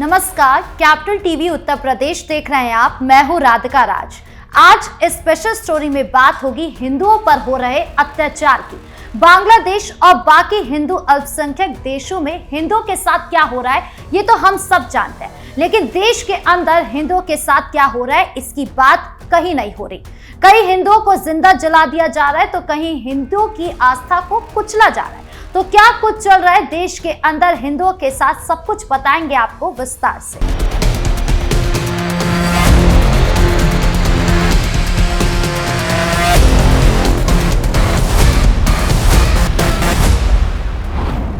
नमस्कार, capital TV Uttar Pradesh देख रहे हैं आप। मैं हूं राधिका राज। आज इस स्पेशल स्टोरी में बात होगी हिंदुओं पर हो रहे अत्याचार की। बांग्लादेश और बाकी हिंदू अल्पसंख्यक देशों में हिंदुओं के साथ क्या हो रहा है ये तो हम सब जानते हैं, लेकिन देश के अंदर हिंदुओं के साथ क्या हो रहा है इसकी बात कहीं नहीं हो रही। कहीं हिंदुओं को जिंदा जला दिया जा रहा है तो कहीं हिंदुओं की आस्था को कुचला जा रहा है। तो क्या कुछ चल रहा है देश के अंदर हिंदुओं के साथ, सब कुछ बताएंगे आपको विस्तार से।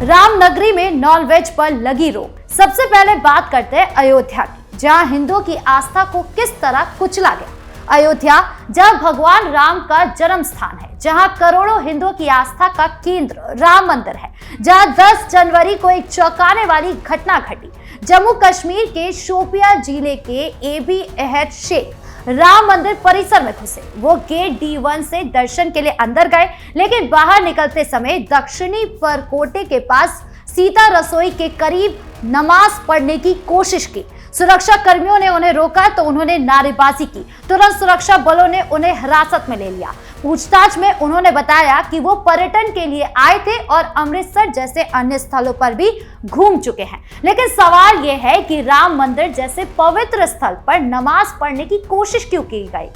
रामनगरी में नॉनवेज पर लगी रोक। सबसे पहले बात करते हैं अयोध्या की, जहां हिंदुओं की आस्था को किस तरह कुचला गया। अयोध्या जहां भगवान राम का जन्म स्थान है, जहां करोड़ों हिंदुओं की आस्था का केंद्र राम मंदिर है, जहां 10 जनवरी को एक चौंकाने वाली घटना घटी। जम्मू कश्मीर के शोपियां जिले के एबी अहद शेख राम मंदिर परिसर में घुसे। वो गेट D1 से दर्शन के लिए अंदर गए, लेकिन बाहर निकलते समय दक्षिणी परकोटे के पास सीता रसोई के करीब नमाज पढ़ने की कोशिश की। सुरक्षा कर्मियों ने उन्हें रोका तो उन्होंने नारेबाजी की। तुरंत सुरक्षा बलों ने उन्हें हिरासत में ले लिया। पूछताछ में उन्होंने बताया कि वो पर्यटन के लिए आए थे और अमृतसर जैसे अन्य स्थलों पर भी घूम चुके हैं। लेकिन सवाल ये है कि राम मंदिर जैसे पवित्र स्थल पर नमाज पढ़ने की कोशिश क्यों की गई?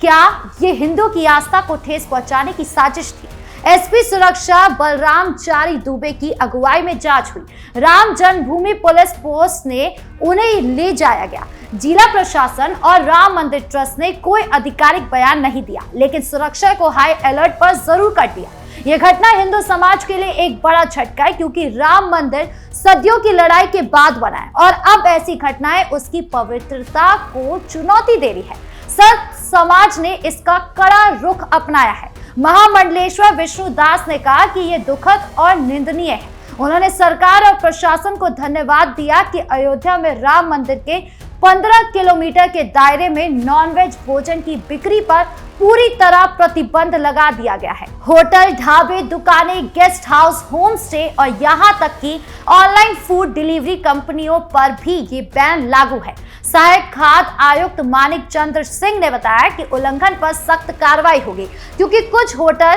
क्या ये हिंदुओं की आस्था को ठेस पहुंचाने की साजिश थी? एसपी सुरक्षा बलराम चारी दुबे की अगुवाई में जांच हुई। राम जन्मभूमि पुलिस पोस्ट ने उन्हें ले जाया गया। जिला प्रशासन और राम मंदिर ट्रस्ट ने कोई आधिकारिक बयान नहीं दिया, लेकिन सुरक्षा को हाई अलर्ट पर जरूर कर दिया। यह घटना हिंदू समाज के लिए एक बड़ा झटका है, क्योंकि राम मंदिर सदियों की लड़ाई के बाद बना है और अब ऐसी घटनाएं उसकी पवित्रता को चुनौती दे रही है। संत समाज ने इसका कड़ा रुख अपनाया है। महामंडलेश्वर विष्णु दास ने कहा कि यह दुखद और निंदनीय है। उन्होंने सरकार और प्रशासन को धन्यवाद दिया कि अयोध्या में राम मंदिर के 15 किलोमीटर के दायरे में नॉनवेज भोजन की बिक्री पर पूरी तरह प्रतिबंध लगा दिया गया है। होटल, ढाबे, दुकानें, गेस्ट हाउस, होम स्टे और यहाँ तक कि ऑनलाइन फूड डिलीवरी कंपनियों पर भी ये बैन लागू है। सहायक खाद्य आयुक्त मानिक चंद्र सिंह ने बताया कि उल्लंघन पर सख्त कार्रवाई होगी, क्योंकि कुछ होटल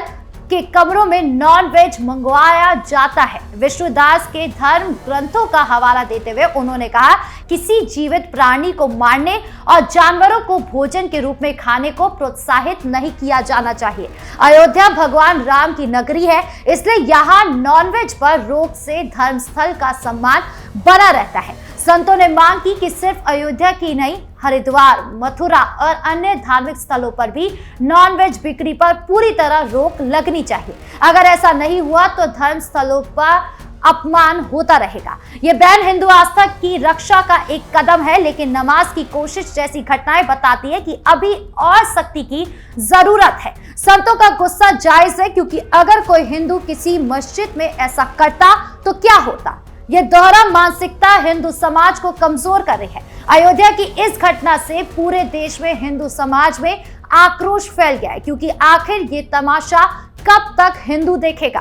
के कमरों में नॉन वेज मंगवाया जाता है। विष्णुदास के धर्म ग्रंथों का हवाला देते हुए उन्होंने कहा, किसी जीवित प्राणी को मारने और जानवरों को भोजन के रूप में खाने को प्रोत्साहित नहीं किया जाना चाहिए। अयोध्या भगवान राम की नगरी है, इसलिए यहाँ नॉनवेज पर रोक से धर्मस्थल का सम्मान बना रहता है। संतों ने मांग की कि सिर्फ अयोध्या की नहीं, हरिद्वार, मथुरा और अन्य धार्मिक स्थलों पर भी नॉनवेज बिक्री पर पूरी तरह रोक लगनी चाहिए। अगर ऐसा नहीं हुआ तो धर्म स्थलों पर अपमान होता रहेगा। ये बैन हिंदू आस्था की रक्षा का एक कदम है, लेकिन नमाज की कोशिश जैसी घटनाएं बताती है कि अभी और सख्ती की जरूरत है। संतों का गुस्सा जायज है, क्योंकि अगर कोई हिंदू किसी मस्जिद में ऐसा करता तो क्या होता? यह दोहरा मानसिकता हिंदू समाज को कमजोर कर रही है। अयोध्या की इस घटना से पूरे देश में हिंदू समाज में आक्रोश फैल गया है, क्योंकि आखिर ये तमाशा कब तक हिंदू देखेगा?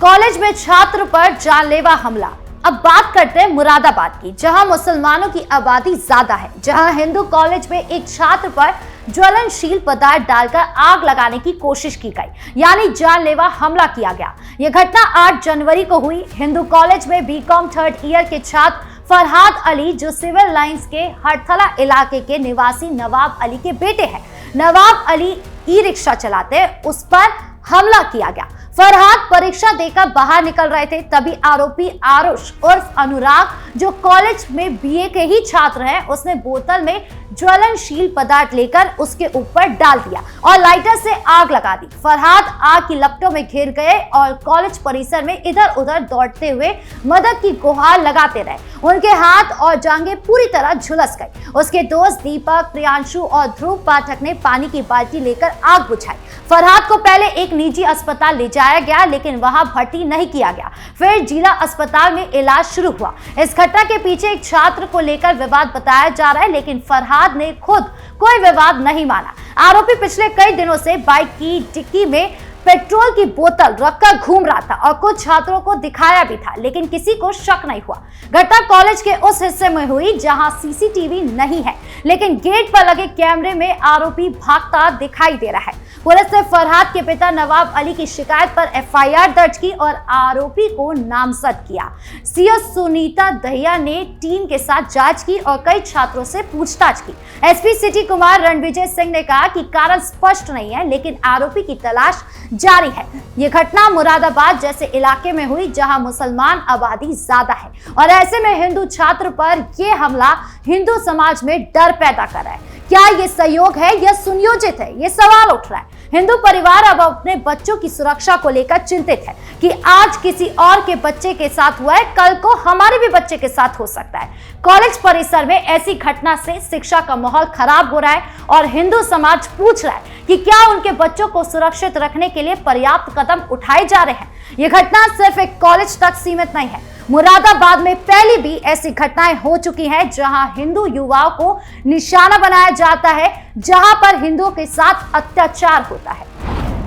कॉलेज में छात्र पर जानलेवा हमला। अब बात करते हैं मुरादाबाद की, जहां मुसलमानों की आबादी ज्यादा है, जहां हिंदू कॉलेज में एक छात्र पर ज्वलनशील पदार्थ डालकर आग लगाने की कोशिश की गई, यानी जानलेवा हमला किया गया। यह घटना 8 जनवरी को हुई। हिंदू कॉलेज में बीकॉम 3rd ईयर के छात्र फरहाद अली, जो सिविल लाइंस के हरथला इलाके के निवासी नवाब अली के बेटे हैं, नवाब अली ई रिक्शा चलाते, उस पर हमला किया गया। फरहाद परीक्षा देकर बाहर निकल रहे थे, तभी आरोपी आरुष उर्फ अनुराग, जो कॉलेज में बीए के ही छात्र हैं, उसने बोतल में ज्वलनशील पदार्थ लेकर उसके ऊपर डाल दिया और लाइटर से आग लगा दी। फरहाद आग की लपटों में घिर गए और कॉलेज परिसर में इधर उधर दौड़ते हुए मदद की गुहार लगाते रहे। उनके हाथ और जांघें पूरी तरह झुलस गई। उसके दोस्त दीपक, प्रियांशु और ध्रुव पाठक ने पानी की बाल्टी लेकर आग बुझाई। फरहाद को पहले एक निजी अस्पताल ले जाया गया, लेकिन वहां भर्ती नहीं किया गया। फिर जिला अस्पताल में इलाज शुरू हुआ। इस घटना के पीछे एक छात्र को लेकर विवाद बताया जा रहा है, लेकिन फरहाद ने खुद कोई विवाद नहीं माना। आरोपी पिछले कई दिनों से बाइक की डिक्की में पेट्रोल की बोतल रखकर घूम रहा था और कुछ छात्रों को दिखाया भी था, लेकिन किसी को शक नहीं हुआ। घटना कॉलेज के उस हिस्से में हुई जहां सीसीटीवी नहीं है, लेकिन गेट पर लगे कैमरे में आरोपी भागता दिखाई दे रहा है। पुलिस ने फरहाद के पिता नवाब अली की शिकायत पर एफआईआर दर्ज की और आरोपी को नामजद किया। सीओ सुनीता दहिया ने टीम के साथ जांच की और कई छात्रों से पूछताछ की। एसपी सिटी कुमार रणविजय सिंह ने कहा कि कारण स्पष्ट नहीं है, लेकिन आरोपी की तलाश जारी है। ये घटना मुरादाबाद जैसे इलाके में हुई जहां मुसलमान आबादी ज्यादा है और ऐसे में हिंदू छात्र पर यह हमला हिंदू समाज में डर पैदा कर रहा है। क्या ये सहयोग है या सुनियोजित है, ये सवाल उठ रहा है। हिंदू परिवार अब अपने बच्चों की सुरक्षा को लेकर चिंतित है कि आज किसी और के बच्चे के साथ हुआ है, कल को हमारे भी बच्चे के साथ हो सकता है। कॉलेज परिसर में ऐसी घटना से शिक्षा का माहौल खराब हो रहा है और हिंदू समाज पूछ रहा है कि क्या उनके बच्चों को सुरक्षित रखने के लिए पर्याप्त कदम उठाए जा रहे हैं। यह घटना सिर्फ एक कॉलेज तक सीमित नहीं है। मुरादाबाद में पहले भी ऐसी घटनाएं हो चुकी हैं जहां हिंदू युवाओं को निशाना बनाया जाता है, जहां पर हिंदुओं के साथ अत्याचार होता है।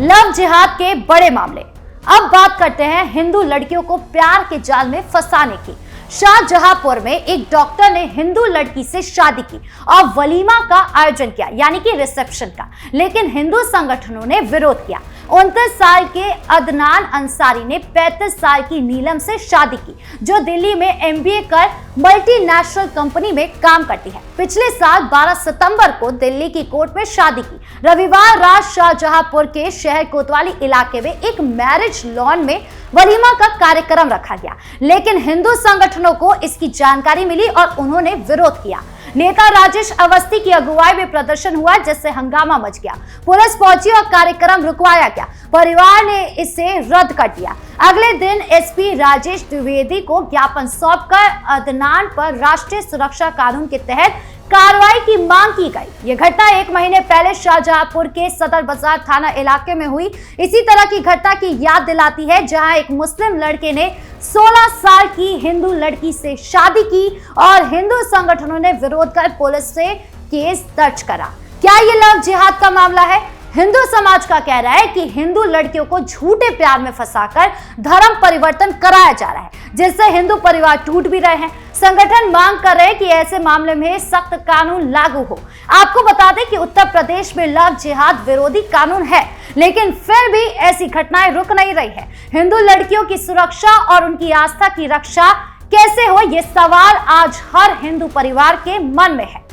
लव जिहाद के बड़े मामले। अब बात करते हैं हिंदू लड़कियों को प्यार के जाल में फंसाने की। शाहजहांपुर में एक डॉक्टर ने हिंदू लड़की से शादी की और वलीमा का आयोजन किया, यानी कि रिसेप्शन का, लेकिन हिंदू संगठनों ने विरोध किया। 29 साल के अदनान अंसारी ने 35 साल की नीलम से शादी की, जो दिल्ली में एमबीए कर मल्टीनेशनल कंपनी में काम करती है। पिछले साल 12 सितंबर को दिल्ली की कोर्ट में शादी की। रविवार रात शाहजहांपुर के शहर कोतवाली इलाके में एक मैरिज लॉन में वलीमा का कार्यक्रम रखा गया, लेकिन हिंदू संगठनों को इसकी जानकारी मिली और उन्होंने विरोध किया। नेता राजेश अवस्थी की अगुवाई में प्रदर्शन हुआ, जिससे हंगामा मच गया। पुलिस पहुंची और कार्यक्रम रुकवाया गया। परिवार ने इसे रद्द कर दिया। अगले दिन एसपी राजेश द्विवेदी को ज्ञापन सौंपकर अदनान पर राष्ट्रीय सुरक्षा कानून के तहत कार्रवाई की मांग की गई। यह घटना 1 महीने पहले शाहजहांपुर के सदर बाजार थाना इलाके में हुई। इसी तरह की घटना की याद दिलाती है, जहां एक मुस्लिम लड़के ने 16 साल की हिंदू लड़की से शादी की और हिंदू संगठनों ने विरोध कर पुलिस से केस दर्ज करा। क्या ये लव जिहाद का मामला है? हिंदू समाज का कह रहा है कि हिंदू लड़कियों को झूठे प्यार में फंसाकर धर्म परिवर्तन कराया जा रहा है, जिससे हिंदू परिवार टूट भी रहे हैं। संगठन मांग कर रहे हैं कि ऐसे मामले में सख्त कानून लागू हो। आपको बता दें कि उत्तर प्रदेश में लव जिहाद विरोधी कानून है, लेकिन फिर भी ऐसी घटनाएं रुक नहीं रही है। हिंदू लड़कियों की सुरक्षा और उनकी आस्था की रक्षा कैसे हो, ये सवाल आज हर हिंदू परिवार के मन में है।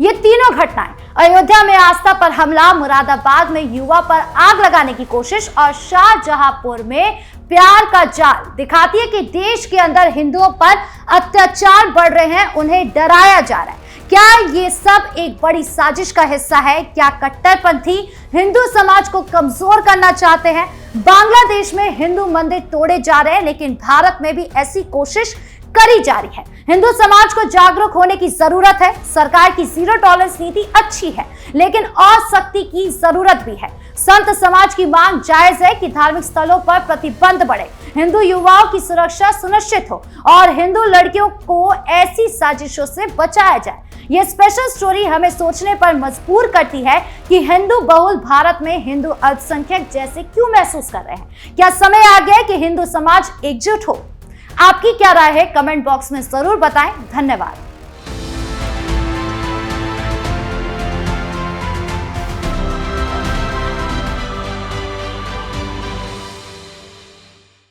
ये तीनों घटनाएं, अयोध्या में आस्था पर हमला, मुरादाबाद में युवा पर आग लगाने की कोशिश और शाहजहांपुर में प्यार का जाल, दिखाती है कि देश के अंदर हिंदुओं पर अत्याचार बढ़ रहे हैं, उन्हें डराया जा रहा है। क्या ये सब एक बड़ी साजिश का हिस्सा है? क्या कट्टरपंथी हिंदू समाज को कमजोर करना चाहते हैं? बांग्लादेश में हिंदू मंदिर तोड़े जा रहे हैं, लेकिन भारत में भी ऐसी कोशिश करी जा रही है। हिंदू समाज को जागरूक होने की जरूरत है। सरकार की जीरो टॉलरेंस नीति अच्छी है, लेकिन और सख्ती की जरूरत भी है। संत समाज की मांग जायज है कि धार्मिक स्थलों पर प्रतिबंध बढ़े, हिंदू युवाओं की सुरक्षा सुनिश्चित हो और हिंदू लड़कियों को ऐसी साजिशों से बचाया जाए। यह स्पेशल स्टोरी हमें सोचने पर मजबूर करती है कि हिंदू बहुल भारत में हिंदू अल्पसंख्यक जैसे क्यों महसूस कर रहे हैं। क्या समय आ गया कि हिंदू समाज एकजुट हो? आपकी क्या राय है? कमेंट बॉक्स में जरूर बताएं। धन्यवाद।